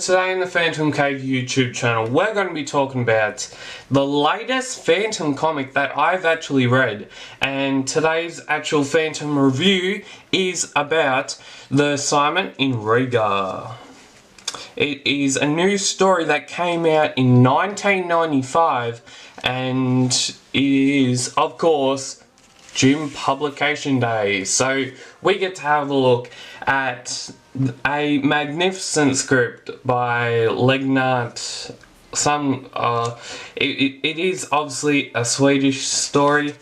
so today in the PhantomCave YouTube channel, we're going to be talking about the latest Phantom comic that I've actually read. And today's actual Phantom review is about the Assignment in Riga. It is a new story that came out in 1995, and it is, of course, June publication day. So we get to have a look at a magnificent script by Legnat. It is obviously a Swedish story,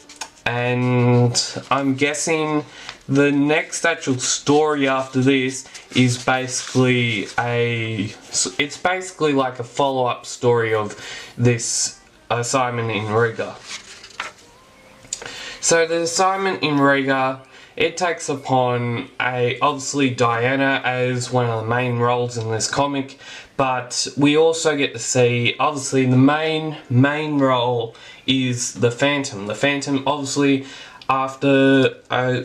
and I'm guessing the next actual story after this is basically it's basically like a follow-up story of this Assignment in Riga. So the Assignment in Riga, it takes upon obviously Diana as one of the main roles in this comic, but we also get to see, obviously the main role is the Phantom. The Phantom, obviously, after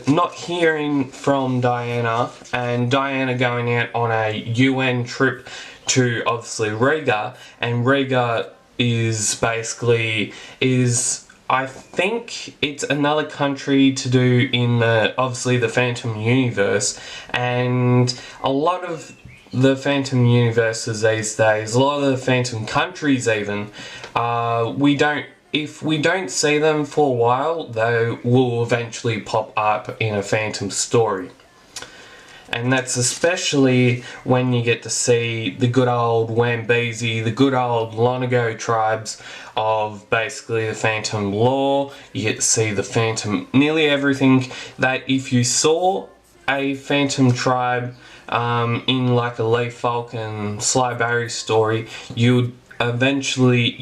not hearing from Diana, and Diana going out on a UN trip to obviously Riga, and Riga is basically I think it's another country to do in obviously the Phantom universe, and a lot of the Phantom universes these days, a lot of the Phantom countries even, if we don't see them for a while, they will eventually pop up in a Phantom story. And that's especially when you get to see the good old Wambezi, the good old Lonago tribes of basically the Phantom lore. You get to see the Phantom, nearly everything that if you saw a Phantom tribe in like a Leaf Falcon, Sly Barry story, you would eventually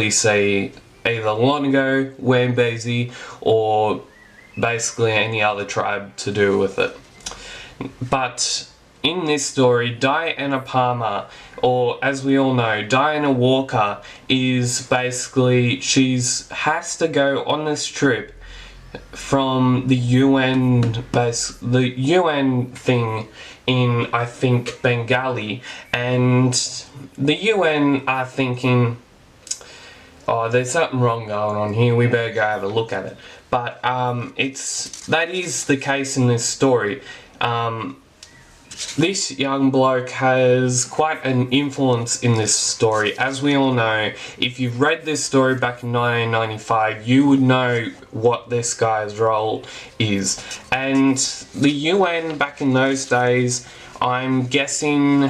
see either Lonago, Wambezi, or basically any other tribe to do with it. But in this story, Diana Palmer, or as we all know, Diana Walker, is basically, has to go on this trip from the UN thing in, I think, Bengali, and the UN are thinking, oh, there's something wrong going on here, we better go have a look at it. But that is the case in this story. This young bloke has quite an influence in this story. As we all know, if you've read this story back in 1995, you would know what this guy's role is. And the UN back in those days, I'm guessing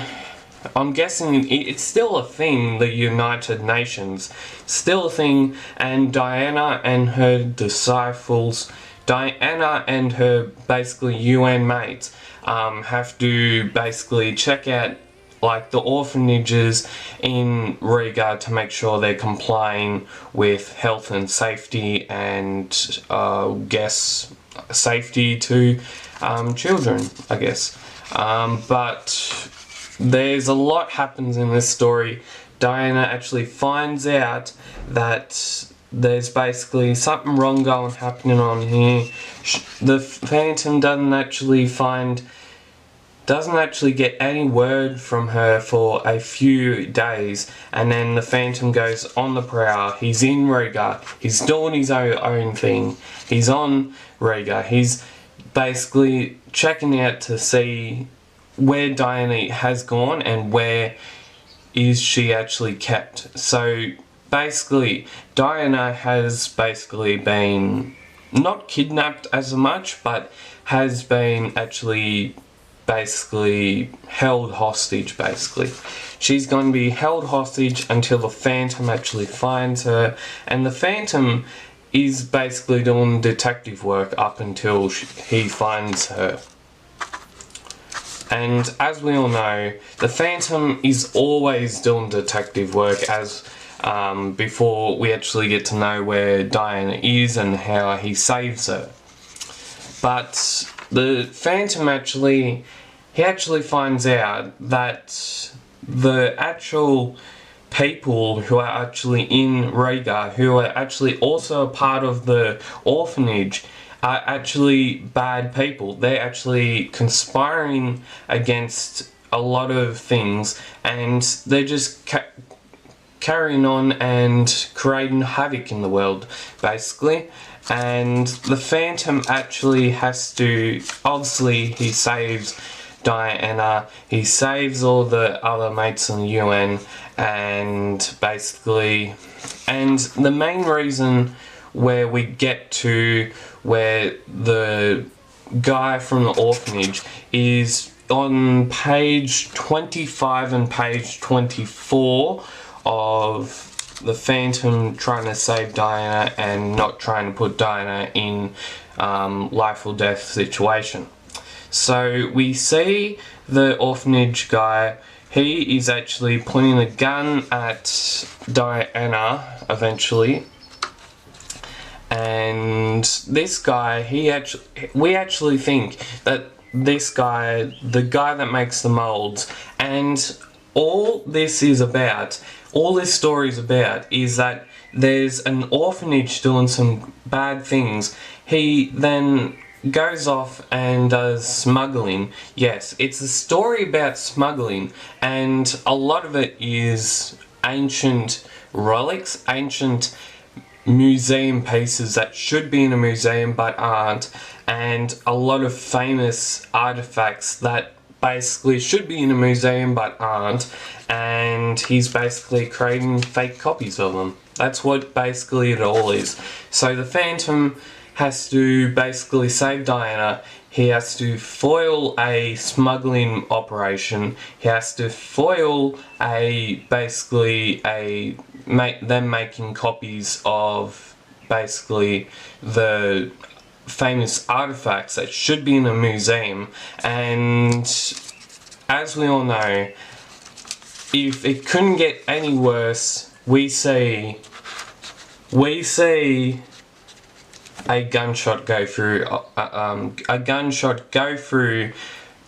it's still a thing, the United Nations, still a thing, and Diana and her disciples, Diana and her basically UN mates have to basically check out like the orphanages in Riga to make sure they're complying with health and safety and guess safety to children, I guess. But there's a lot happens in this story. Diana actually finds out that there's basically something wrong happening on here. The Phantom doesn't actually get any word from her for a few days, and then the Phantom goes on the prowl. He's in Riga, he's doing his own thing, he's on Riga, he's basically checking out to see where Diana has gone and where is she actually kept. So basically, Diana has basically been not kidnapped as much, but has been actually basically held hostage, basically. She's going to be held hostage until the Phantom actually finds her, and the Phantom is basically doing detective work up until he finds her. And as we all know, the Phantom is always doing detective work before we actually get to know where Diana is and how he saves her. But the Phantom actually finds out that the actual people who are actually in Riga, who are actually also a part of the orphanage, are actually bad people. They're actually conspiring against a lot of things, and they're just carrying on and creating havoc in the world, basically. And the Phantom actually has to, obviously he saves Diana, he saves all the other mates in the UN, and basically, and the main reason where we get to where the guy from the orphanage is on page 25 and page 24 of the Phantom trying to save Diana and not trying to put Diana in life or death situation. So we see the orphanage guy, he is actually pointing a gun at Diana eventually, and this guy, we actually think that this guy, the guy that makes the molds, and all this story is about is that there's an orphanage doing some bad things. He then goes off and does smuggling. Yes, it's a story about smuggling, and a lot of it is ancient relics, ancient museum pieces that should be in a museum but aren't, and a lot of famous artifacts that basically should be in a museum but aren't, and he's basically creating fake copies of them. That's what basically it all is. So the Phantom has to basically save Diana, he has to foil a smuggling operation, he has to foil them making copies of basically the famous artifacts that should be in a museum. And as we all know, if it couldn't get any worse, we see a gunshot go through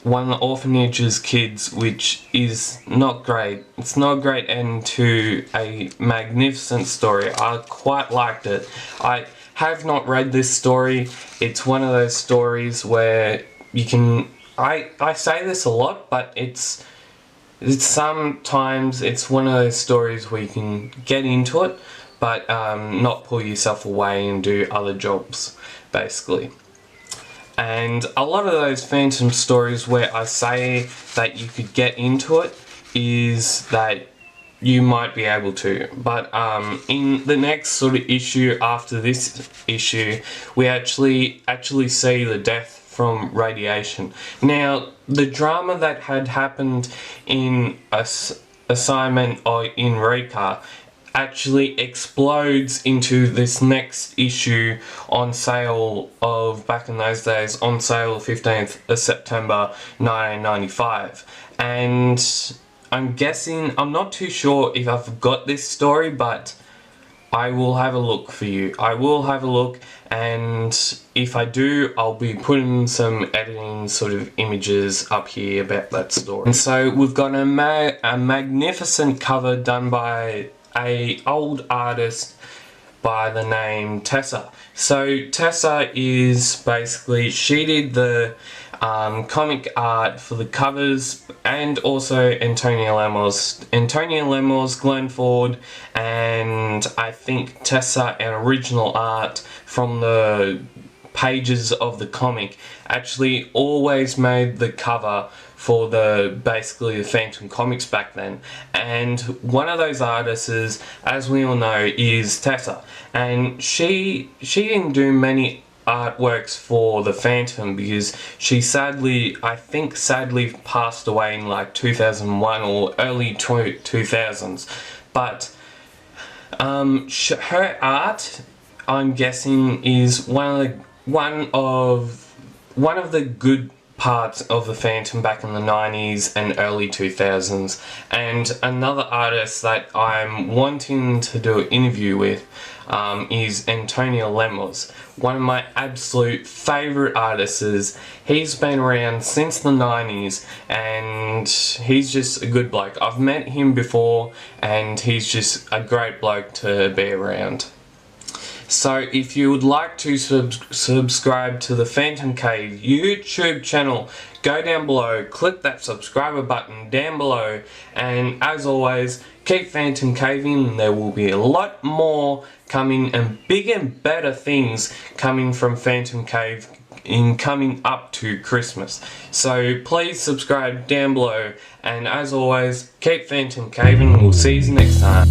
one of the orphanage's kids, which is not great. It's not a great end to a magnificent story. I quite liked it. I have not read this story. It's one of those stories where you can, I say this a lot, but it's sometimes it's one of those stories where you can get into it, but not pull yourself away and do other jobs, basically. And a lot of those Phantom stories where I say that you could get into it is that you might be able to, but in the next sort of issue after this issue, we actually see the death from radiation. Now, the drama that had happened in Assignment In Riga actually explodes into this next issue on sale of, back in those days, on sale 15th of September 1995. And I'm guessing, I'm not too sure if I've got this story, but I will have a look for you. I will have a look, and if I do, I'll be putting some editing sort of images up here about that story. And so we've got a magnificent cover done by a old artist by the name Tessa. So Tessa is basically, she did the comic art for the covers, and also Antonia Lemos, Glenn Ford, and I think Tessa, an original art from the pages of the comic, actually always made the cover for basically the Phantom comics back then. And one of those artists, as we all know, is Tessa, and she didn't do many artworks for the Phantom because she sadly passed away in like 2001 or early 2000s. But her art, I'm guessing, is one of the good parts of the Phantom back in the 90s and early 2000s. And another artist that I'm wanting to do an interview with is Antonia Lemos, one of my absolute favourite artists. He's been around since the 90s and he's just a good bloke. I've met him before and he's just a great bloke to be around. So if you would like to subscribe to the PhantomCave YouTube channel, go down below, click that subscriber button down below, and as always, keep PhantomCaving, and there will be a lot more coming, and bigger and better things coming from PhantomCave in coming up to Christmas. So please subscribe down below, and as always, keep PhantomCaving, and we'll see you next time.